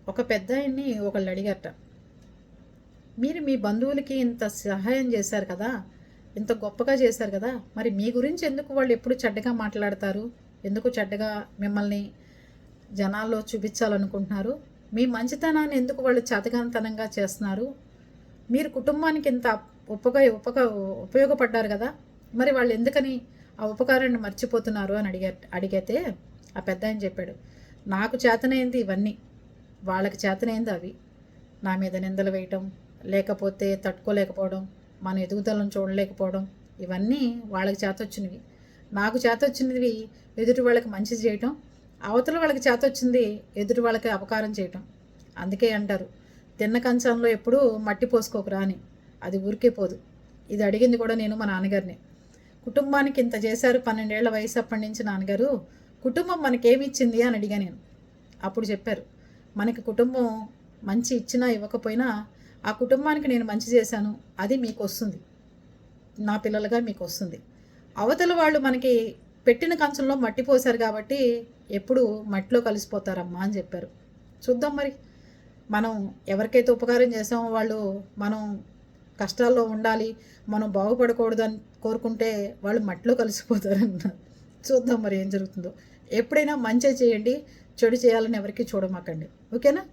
ఒక పెద్దాయన్ని ఒకళ్ళు అడిగారట, మీరు మీ బంధువులకి ఇంత సహాయం చేశారు కదా, ఇంత గొప్పగా చేశారు కదా, మరి మీ గురించి ఎందుకు వాళ్ళు ఎప్పుడు చెడ్డగా మాట్లాడతారు, ఎందుకు చెడ్డగా మిమ్మల్ని జనాల్లో చూపించాలనుకుంటున్నారు, మీ మంచితనాన్ని ఎందుకు వాళ్ళు చేతగానితనంగా చేస్తున్నారు, మీరు కుటుంబానికి ఇంత ఉపయోగపడ్డారు కదా, మరి వాళ్ళు ఎందుకని ఆ ఉపకారాన్ని మర్చిపోతున్నారు అని అడిగితే ఆ పెద్ద ఆయన చెప్పాడు, నాకు చేతనైంది ఇవన్నీ, వాళ్ళకి చేతనైంది అవి. నా మీద నిందలు వేయటం, లేకపోతే తట్టుకోలేకపోవడం, మన ఎదుగుదలను చూడలేకపోవడం, ఇవన్నీ వాళ్ళకి చేతొచ్చినవి. నాకు చేతొచ్చినవి ఎదుటి వాళ్ళకి మంచి చేయటం, అవతల వాళ్ళకి చేతొచ్చింది ఎదుటి వాళ్ళకి అపకారం చేయటం. అందుకే అంటారు, తిన్న కంచంలో ఎప్పుడూ మట్టి పోసుకోకురా అని, అది ఊరికే పోదు. ఇది అడిగింది కూడా నేను మా నాన్నగారిని. కుటుంబానికి ఇంత చేశారు, 12 ఏళ్ల వయసు అప్పటి నుంచి నాన్నగారు, కుటుంబం మనకేమి ఇచ్చింది అని అడిగా నేను. అప్పుడు చెప్పారు, మనకి కుటుంబం మంచి ఇచ్చినా ఇవ్వకపోయినా ఆ కుటుంబానికి నేను మంచి చేశాను, అది మీకు వస్తుంది, నా పిల్లలుగా మీకు వస్తుంది. అవతల వాళ్ళు మనకి పెట్టిన కంచంలో మట్టి పోశారు కాబట్టి ఎప్పుడు మట్టిలో కలిసిపోతారమ్మా అని చెప్పారు. చూద్దాం మరి, మనం ఎవరికైతే ఉపకారం చేసామో వాళ్ళు మనం కష్టాల్లో ఉండాలి, మనం బాగుపడకూడదు అని కోరుకుంటే వాళ్ళు మట్టిలో కలిసిపోతారన్నారు. చూద్దాం మరి ఏం జరుగుతుందో. ఎప్పుడైనా మంచి చేయండి, చెడు చేయాలని ఎవరికి చూడమాకండి. ఓకేనా?